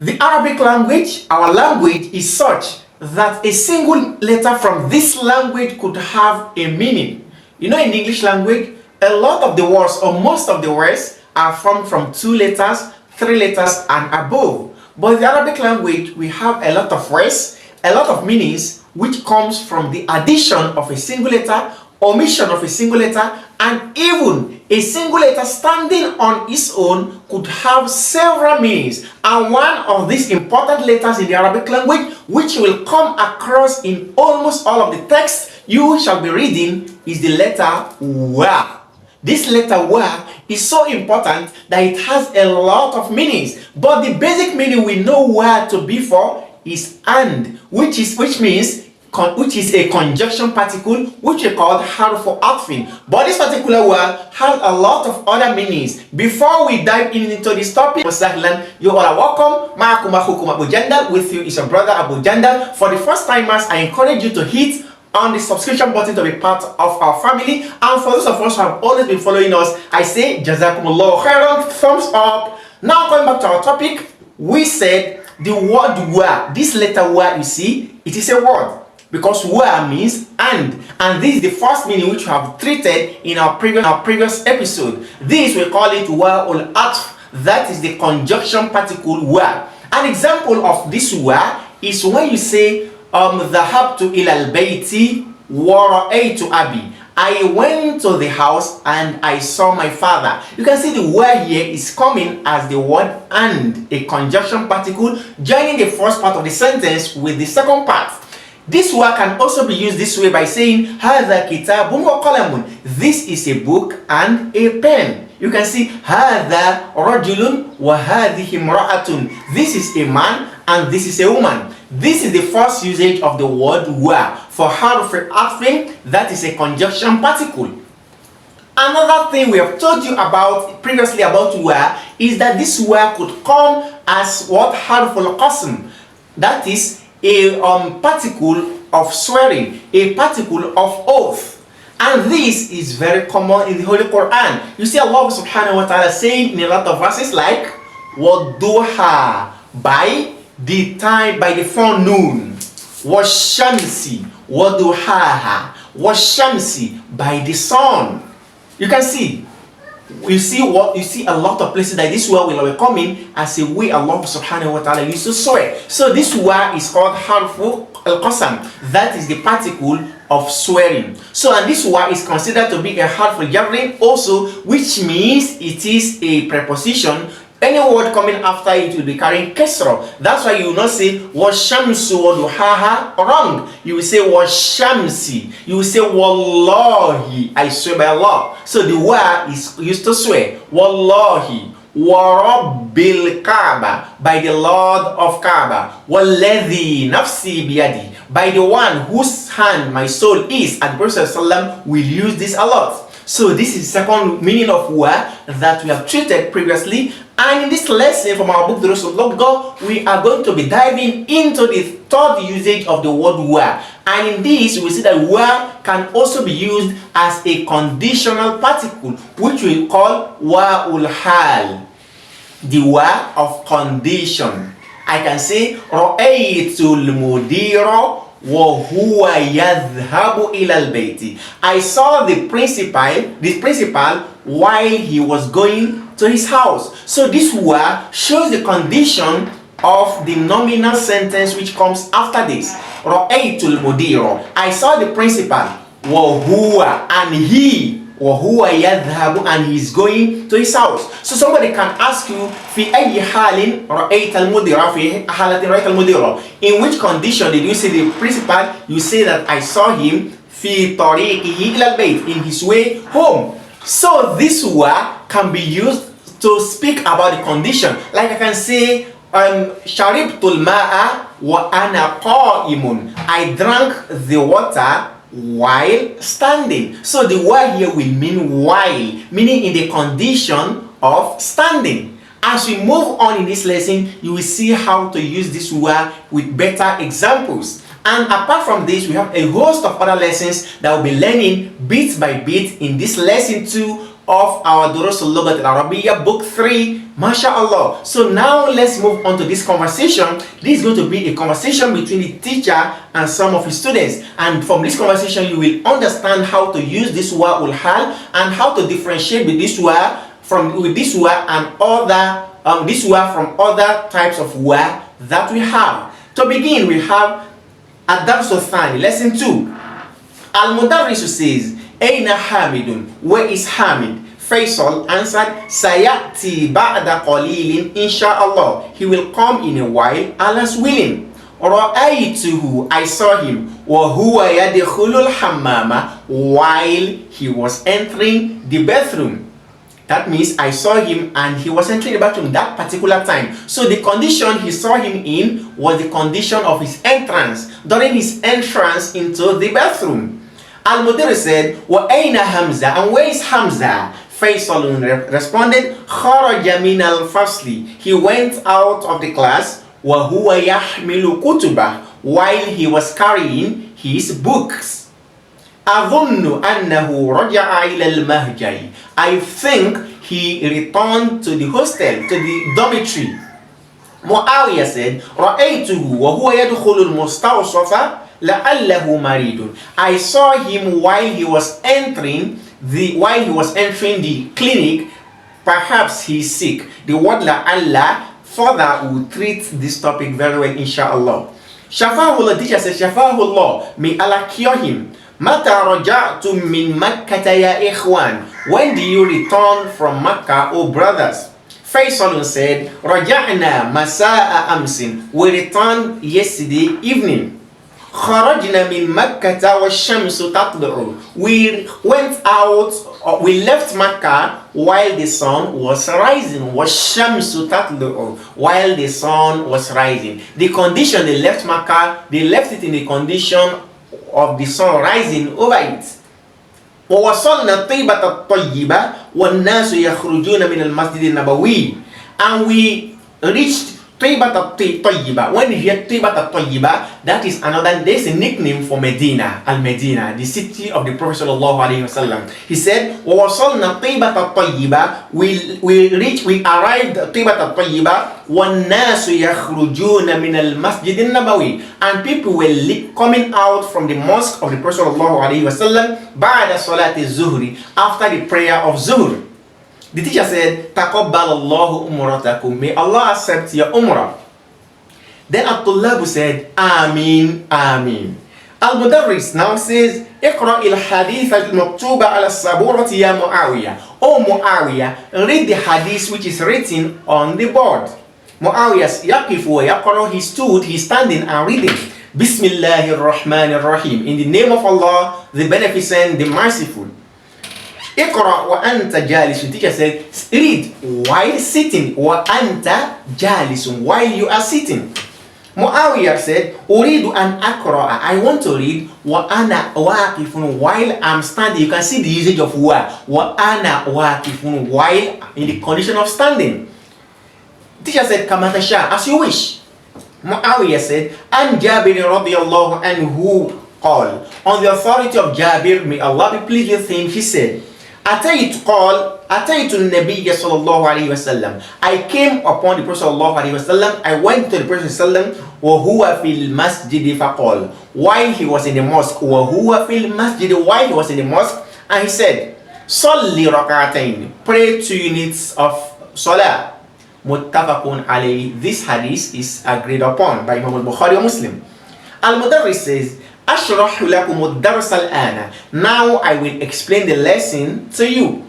The Arabic language, our language, is such that a single letter from this language could have a meaning. You know, in English language, a lot of the words or most of the words are formed from 2 letters, 3 letters and above. But in the Arabic language, we have a lot of words, a lot of meanings, which comes from the addition of a single letter, omission of a single letter, and even a single letter standing on its own could have several meanings. And one of these important letters in the Arabic language, which will come across in almost all of the texts you shall be reading, is the letter wa. This letter wa is so important that it has a lot of meanings. But the basic meaning we know wa to be for is and, which is a conjunction particle, which we call harfu atfin. But this particular word has a lot of other meanings. Before we dive into this topic, you all are welcome. Ma'akum akhukum Abu Jandal. With you is your brother Abu Jandal. For the first timers, I encourage you to hit on the subscription button to be part of our family. And for those of us who have always been following us, I say Jazakumullahu khairan, thumbs up. Now going back to our topic, we said the word wa, this letter wa, you see, it is a word. Because wa means and this is the first meaning which we have treated in our previous episode. This we call it wa ul atf, that is the conjunction particle wa. An example of this wa is when you say dhahabtu ila al-bayti wa ra'aytu abi. I went to the house and I saw my father. You can see the word here is coming as the word and, a conjunction particle joining the first part of the sentence with the second part. This word can also be used this way by saying هذا كتاب وقلم. This is a book and a pen. You can see هذا رجل وهذه امرأة. This is a man and this is a woman. This is the first usage of the word wa for harf atfin, that is a conjunction particle. Another thing we have told you about previously about wa is that this wa could come as what harful qasm, that is a particle of swearing, a particle of oath. And this is very common in the Holy Quran. You see Allah subhanahu wa ta'ala saying in a lot of verses like وَالضُّحَى, by the time, by the forenoon, وَالشَّمْسِ وَضُحَاهَا, وَالشَّمْسِ, by the sun. You can see, you see a lot of places that this word will be coming as a way Allah subhanahu wa ta'ala used to swear. So this word is called harfu al-qasam, that is the particle of swearing. So and this word is considered to be a harfu jarrin also, which means it is a preposition. Any word coming after it will be carrying kasra. That's why you will not say washamsu waduhaha, wrong. You will say washamsi. You will say wallahi, I swear by Allah. So the word is used to swear. Wallahi warabbil Kaaba, by the Lord of Kaaba. Walladhi nafsi biyadi, by the one whose hand my soul is. And the Prophet ﷺ will use this a lot. So this is the second meaning of wa that we have treated previously. And in this lesson from our book Durusul, we are going to be diving into the third usage of the word wa. And in this, we see that wa can also be used as a conditional particle, which we call wa ul hal, the wa of condition. I can say ra'aytul mudira وَهُوَ يَذْهَبُ إِلَى الْبَيْتِ. I saw the principal while he was going to his house. So this word shows the condition of the nominal sentence which comes after this. رَأَيْتُ الْمُدِيرَ, I saw the principal. وَهُوَ, and he. وَهُوَ يَذْهَبُ, and he is going to his house. So somebody can ask you, في أي حال رأيت المدير؟ في حالة رأيت المدير. In which condition did you see the principal? You say that I saw him في طريقه إلى البيت, in his way home. So this word can be used to speak about the condition. Like I can say, شربت الماء وأنا قائم. I drank the water while standing. So the word here will mean while, meaning in the condition of standing. As we move on in this lesson, you will see how to use this word with better examples. And apart from this, we have a host of other lessons that we'll be learning bit by bit in this lesson 2 of our Durusul Lughatil Arabiyyah book 3, mashallah. So now let's move on to this conversation. This is going to be a conversation between the teacher and some of his students, and from this conversation you will understand how to use this wa ulhal and how to differentiate with this wa and other this wa from other types of wa that we have. To begin, we have Ad-Darsu Thani, lesson 2. Al-Mudarrisu says, Aina Hamidun, where is Hamid? Faisal answered, Sayati ba'da qalilin insha'Allah. He will come in a while, Allah's willing. Ra'aytuhu, I saw him, wa huwa yadkhulul hammama, while he was entering the bathroom. That means I saw him and he was entering the bathroom that particular time. So the condition he saw him in was the condition of his entrance, during his entrance into the bathroom. Al-Mudir said, Wa ayna Hamza, and where is Hamza? Faisal responded, Kharaja min al-fasli, he went out of the class, wa huwa yahmilu kutubah, while he was carrying his books. أظن أنه رجع إلى المهجع, I think he returned to the hostel, to the dormitory. Muawiyah said, رأيته وهو يدخل المستوصف لعله مريض, I saw him while he was entering the clinic, perhaps he is sick. The word لعل further will treat this topic very well, inshallah. Shafahullah, teacher says, Shafahullah, may Allah cure him. Mata raja'tum min Makkah ya ikhwan, when do you return from Makkah, O brothers? Faisal said, Raja'na masa'a amsin, we returned yesterday evening. Kharajna min Makkah wa shamsu tatlu'u, we went out, we left Makkah while the sun was rising. Was shamsu tatlu'u, while the sun was rising. The condition they left Makkah, they left it in the condition of the sun rising over it. وَوَصَلْنَا الطِّيبَةَ الطَّيِّبَةَ وَالنَّاسُ يَخْرُجُونَ مِنَ الْمَسْجِدِ النَّبَوِيِّ, and we reached Tayyibat al-Tayyiba. When you hear Tayyibat al-Tayyiba, that is another, there's a nickname for Medina, Al-Medina, the city of the Prophet sallallahu alaihi wasallam. He said, وَوَصَلْنَا Tayyibat al-Tayyiba, we arrived at Tayyibat al-Tayyiba, وَالنَّاسُ يَخْرُجُونَ مِنَ الْمَسْجِدِ النَّبَوِيِّ, and people were coming out from the mosque of the Prophet sallallahu alaihi wasallam بَعْدَ صَلَاةِ الزُّهْرِ, after the prayer of Zuhr. The teacher said, Taqabbalallahu umratakum, may Allah accept your umrah. Then Abdullah said, Ameen, Ameen. Al-Mudarris now says, Iqra il-hadith al-maktuba ala-saburati ya Muawiyah. O Muawiyah, read the hadith which is written on the board. Muawiyah yaqifu wa yaqra, he stood, he standing and reading. Bismillahir Rahmanir Rahim, in the name of Allah, the Beneficent, the Merciful. Iqra wa anta jalisun, teacher said, read while sitting, wa anta jalisun, while you are sitting. Muawiyah said, uridu an aqra, I want to read, wa ana waqifun, while I'm standing. You can see the usage of wa ana waqifun, while in the condition of standing. Teacher said, kama tasha, as you wish. Muawiyah said, an Jabir radiyallahu anhu qal, on the authority of Jabir, may Allah be pleased with him, he said, أتيت النبي صلى الله عليه وسلم, I came upon the Prophet صلى الله عليه وسلم, I went to the Prophet صلى الله عليه وسلم, وهو في المسجد فقال, while he was in the mosque, وهو في المسجد, while he was in the mosque, and he said, صلي ركعتين, pray 2 units of salah. متفق عليه, this hadith is agreed upon by Imam al-Bukhari or Muslim. Al-Mudarris says, أشرح لكم الدرس الآن, now I will explain the lesson to you.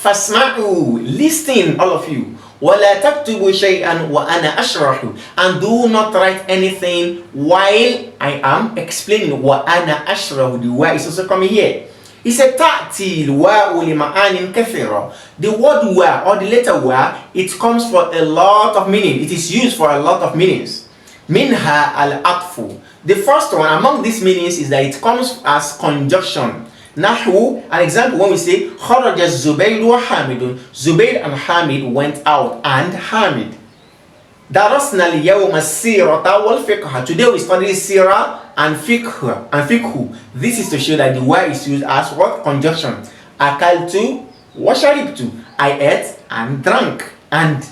فاسمعوا, listen all of you. ولا تكتبوا شيئا وأنا أشرح, and do not write anything while I am explaining. وأنا أشرح, the word is also coming here. He said, تأتي الواو لمعان كثيرة. The word wa, or the letter wa, it comes for a lot of meaning. It is used for a lot of meanings. Minha al-atfu. The first one among these meanings is that it comes as conjunction. Nahu, an example when we say Kharaja Zubayr wa Hamidun, Zubayr and Hamid went out, and Hamid. Darasna al-yawma as-sirata wal fiqh. Today we study sirah and fiqh. This is to show that the word is used as what? Conjunction. Akaltu وشربت, I ate and drank. And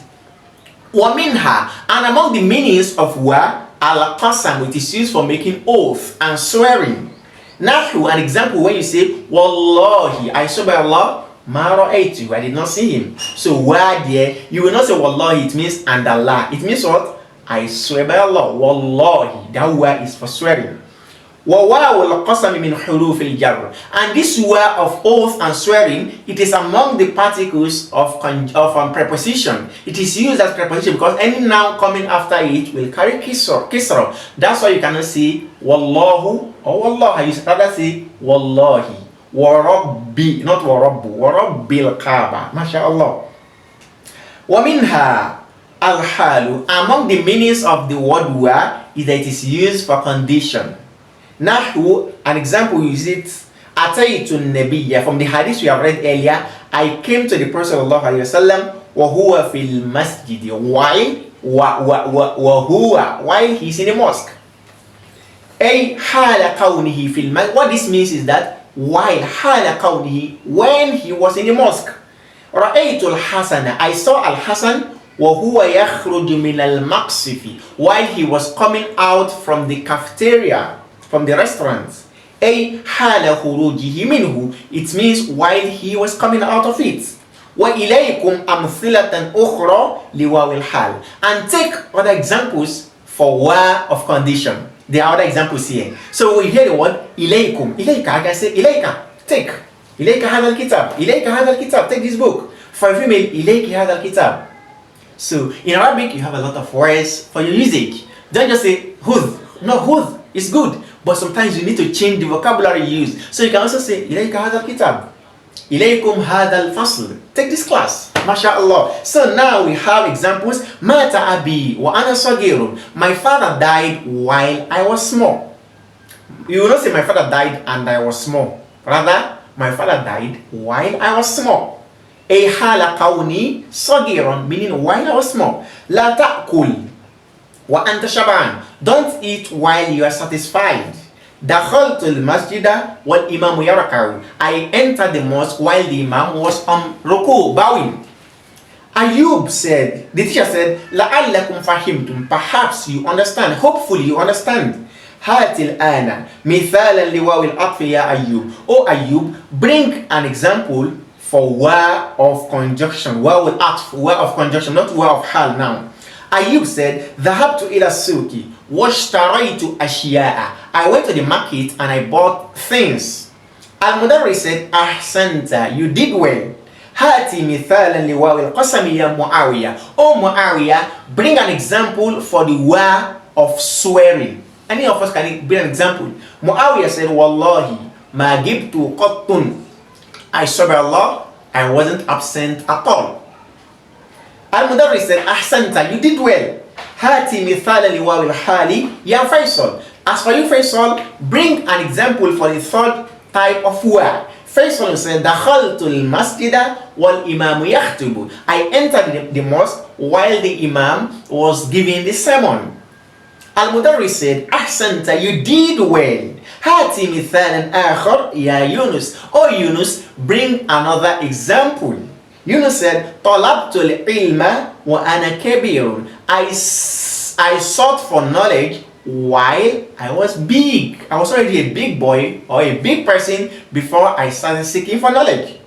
ومنها, and among the meanings of wa, al-qasam, it is used for making oath and swearing. Nahu, an example when you say Wallahi, I swear by Allah, ma ra'aytu, I did not see him. So wa there, you will not say Wallahi, it means and Allah. It means what? I swear by Allah. Wallahi, that wa is for swearing. وواو القسم من حروف الجر, and this wa of oath and swearing, it is among the particles of preposition. It is used as preposition because any noun coming after it will carry kisra. That's why you cannot say wallahu or wallah. You rather say wallahi, warabbi, not warabbu, warabbil kaaba. MashaAllah. ومنها الحال, among the meanings of the word wa is that it is used for condition. Nahu, an example is it Ataytu Nabiyya, from the hadith we have read earlier, I came to the Prophet sallallahu alaihi wasallam wa huwa fil masjid, while he's in the mosque. Ay hala qawnihi fil masjid. What this means is that while hala qawnihi, when he was in the mosque. Ra'aytu al-Hasana, I saw al-Hasan wa huwa yakhruju min al-maqsifi, while he was coming out from the cafeteria, from the restaurants. A hala khurujihi minhu, it means while he was coming out of it. Wa ilaykum amthilatan ukhra liwaw al-hal, and take other examples for wa of condition. There are other examples here. So we hear the word ilaykum. Ilayka, I can say ilayka, take. Ilayka hadha al-kitab. Ilayka hadha al-kitab, take this book. For a female, ilayki hadha al-kitab. So in Arabic, you have a lot of words for your usage. Don't just say hudh. No, hudh is good, but sometimes you need to change the vocabulary you use. So you can also say ilayka hadha al-kitab, ilaykum hadha al-fasl, take this class. MashaAllah. So now we have examples. Mata abi wa ana sagirun, my father died while I was small. You will not say my father died and I was small. Rather, my father died while I was small. A hala qawni sagirun, meaning while I was small. La ta'kul wa anta shaban, don't eat while you are satisfied. Dakhaltu al-masjida wal imamu yarka'u, I entered the mosque while the imam was on ruku, bowing. Ayub said, the teacher said, la'allakum fahimtum, perhaps you understand, hopefully you understand. Hatil ana mithalan liwaw al-atfi ya Ayub, O Ayub, bring an example for wa of conjunction, wa al-atf, wa of conjunction, not wa of hal now. Ayub said, dhahabtu ila suki washtaraytu ashiya'a, I went to the market and I bought things. Al-Mudarris said, ahsanta, you did well. Hati mithalan liwaw al-qasami ya Muawiyah, O Muawiyah, bring an example for the wa of swearing. Any of us can bring an example. Muawiyah said, wallahi ma gibtu qattun, I swear by Allah, I wasn't absent at all. Al-Mudarris said, ahsanta, you did well. Hati mithala liwaw al-hali ya Faisal, as for you Faisal, bring an example for the third type of wa. Faisal said, dakhaltu al-masjida wal imamu yakhtubu, I entered the mosque while the imam was giving the sermon. Al-Mudarris said, ahsanta, you did well. Hati mithalan akhar ya Yunus, O Yunus, bring another example. Yunus said, talabtu al-ilma wa ana kabirun, I sought for knowledge while I was big. I was already a big boy or a big person before I started seeking for knowledge.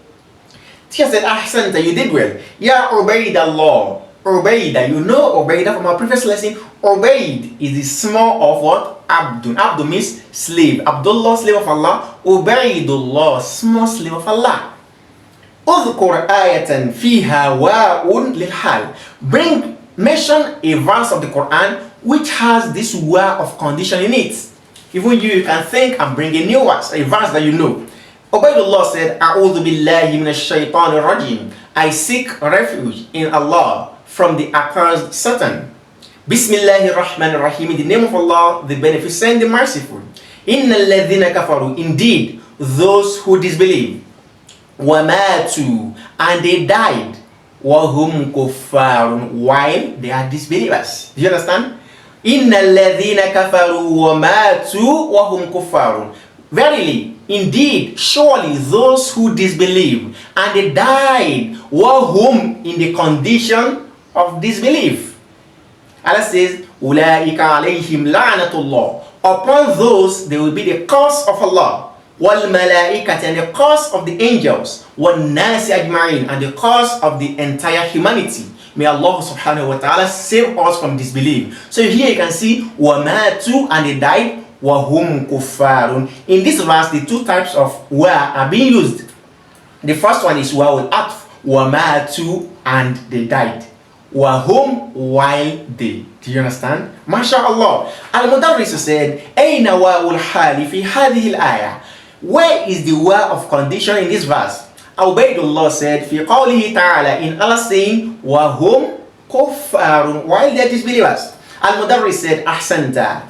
Teacher said, ahsanta, you did well. Ya Ubaydallah, Ubayda, you know Ubayda from our previous lesson. Ubayd is the small of what? Abdun. Abdun means slave. Abdullah, slave of Allah. Ubaydullah, small slave of Allah. Udhkur ayatan fiha wa'un lilhal, mention a verse of the Quran which has this wa of condition in it. Even you can think and bring a new verse, a verse that you know. Ubaydullah said, A'udhu billahi minash shaitanir rajim, I seek refuge in Allah from the accursed Satan. Bismillahir Rahmanir Rahim, in the name of Allah, the beneficent, the merciful. Innal ladhina kafaru, indeed those who disbelieve. Wamatu, and they died. Wahum kuffarun, while they are disbelievers. Do you understand? Innal ladhina kafaru wamatu wahum kuffarun. Verily, Indeed, surely those who disbelieve and they died were whom in the condition of disbelief. Allah says, أُولَٰئِكَ عَلَيْهِمْ لَعْنَةُ اللَّهِ. Upon those there will be the curse of Allah, وَالْمَلَائِكَةِ, and the curse of the angels, وَالنَّاسِ أَجْمَعِينَ, and the curse of the entire humanity. May Allah subhanahu wa ta'ala save us from disbelief. So here you can see وَمَاتُوا, and they died, وَهُمْ كُفَّارٌ. In this verse, the two types of wa are being used. The first one is wa al-atf, وَمَاتُوا, and they died. وَهُمْ, while they. Do you understand? MashaAllah. Al-Mudarris said, أَيْنَ وَاءُ الْحَالِ فِي هَذِهِ الْآيَةِ. Where is the wa of condition in this verse? Ubaydullah said, فِي قَوْلِهِ تَعَالَى, in Allah saying, وَهُمْ كُفَّارٌ, while they are disbelievers. Al-Mudarris said, أحسنت.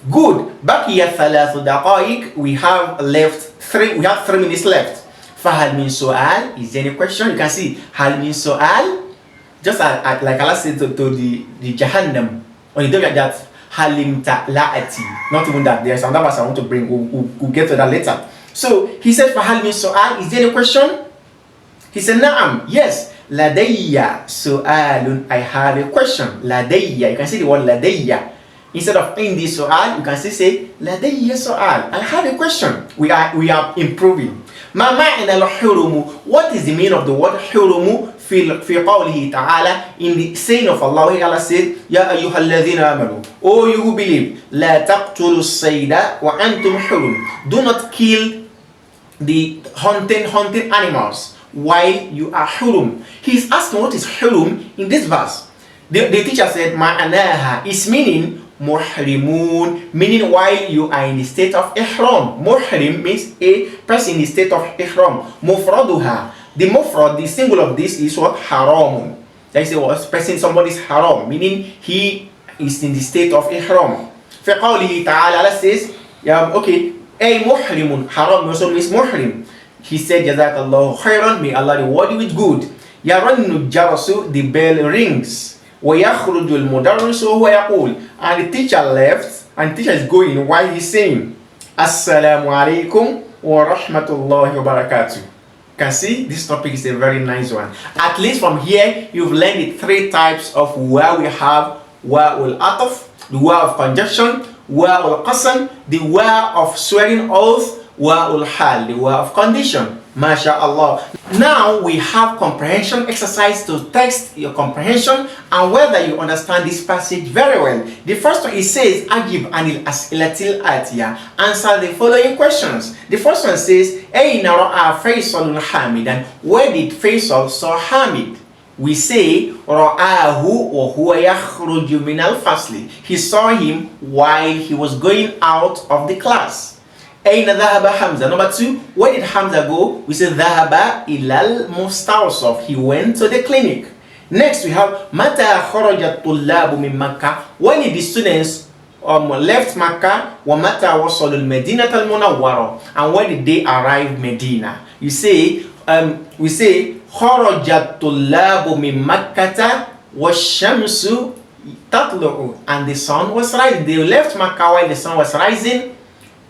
Good. بَقِيَ ثَلَاثُ دَقَائِق. We have 3 minutes left. فَهَلْ مِنْ سُؤَالٍ. Is there any question? You can see, هَلْ مِنْ سُؤَالٍ. Just like Allah said to the Jahannam, when you do that, halim ta'la'ati. Not even that. There's another verse I want to bring. We'll get to that later. So he said, for halim su'al, is there a question? He said, na'am, yes. Ladayya su'alun, I have a question. Ladayya, you can see the word ladayya. Instead of indi su'al, you can still say ladayya su'al, I have a question. We are improving. Ma ma'na al-hurumu. What is the meaning of the word hurumu? في قوله تعالى, in the saying of Allah, where Allah said, يا أيها الذين آمنوا, O you who believe, لا تقتلوا الصيد وأنتم حرم. Do not kill the hunting animals while you are hurum. He is asking what is hurum in this verse. The teacher said, ma'anaha, is meaning muhrimun, meaning while you are in the state of ihram. Muhrim means a person in the state of ihram. Mufraduha, the mufrad, the symbol of this is what? Haramun. That is what person, somebody is haram, meaning he is in the state of ihram. في قوله تعالى, Allah says, okay, a muhrimun, haram also means muhrim. He said, Jazakallahu khairan, may Allah reward you with good. Yarannu jarasu, the bell rings. وَيَخْرُجُ الْمُدَرِّسُ وَهُوَ يَقُولُ, and the teacher left, and the teacher is going while he's saying, Assalamu alaikum wa rahmatullahi wa barakatuh. Can see this topic is a very nice one. At least from here you've learned the 3 types of wa. We have wa ul-ataf, the wa of conjunction, wa ul-qasam, the wa of swearing oath, wa ul-hal, the wa of condition. MashaAllah. Now we have comprehension exercise to test your comprehension and whether you understand this passage very well. The first one, it says, Ajib anil as'ilatil atiya. Answer the following questions. The first one says, Ayna ra'a Faisalun Hamidan. Where did Faisal saw Hamid? We say, Ra'ahu wa huwa yakhruju min al-fasli. He saw him while he was going out of the class. Ayna dhahaba Hamza. Number 2, where did Hamza go? We say dhahaba ilal mustawsaf. He went to the clinic. Next we have mata kharajat tullabu min Makkah. When did the students left Makkah? Wa mata wasalul Madinat al-Munawwara. And when did they arrive Medina? You say we say kharajat tullabu min Makkah wash-shamsu tatlu'u, and the sun was rising. They left Makkah while the sun was rising.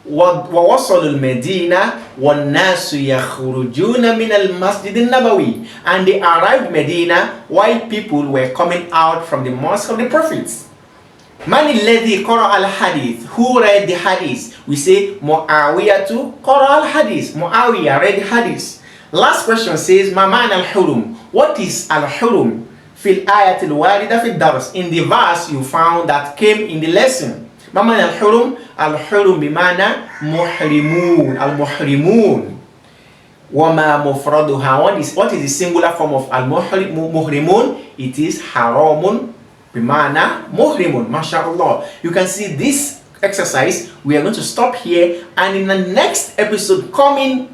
وَوَصَلُوا الْمَدِينَةِ وَالنَّاسُ يَخْرُجُونَ مِنَ الْمَسْجِدِ النَّبَوِيِّ, and they arrived Medina while people were coming out from the mosque of the prophets. مَنِ الَّذِي قَرَأَ الْحَدِيثِ. Who read the hadith? We say مُعَاوِيَةُ قَرَأَ الْحَدِيث. Muawiyah read the hadith. Last question says مَا مَعْنَى الْحُرُمِ. What is al-hurum? فِي الْآيَةِ الْوَارِدَةِ فِي الدَّرْسِ. In the verse you found that came in the lesson. ما معنى الحرم؟ الحرم بمعنى محرمون. المحرمون. وما مفردها. What is the singular form of المحرمون? It is حرام بمعنى محرمون. MashaAllah. You can see this exercise. We are going to stop here, and in the next episode coming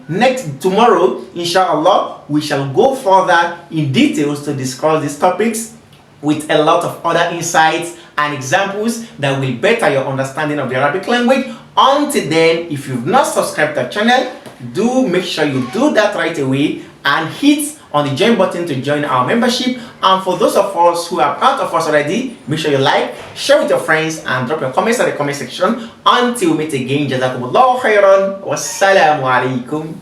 tomorrow, inshallah, we shall go further in details to discuss these topics with a lot of other insights and examples that will better your understanding of the Arabic language. Until then, if you've not subscribed to the channel, do make sure you do that right away and hit on the join button to join our membership. And for those of us who are part of us already, make sure you like, share with your friends, and drop your comments in the comment section. Until we meet again, jazakumullahu khairan. Wassalamu alaikum.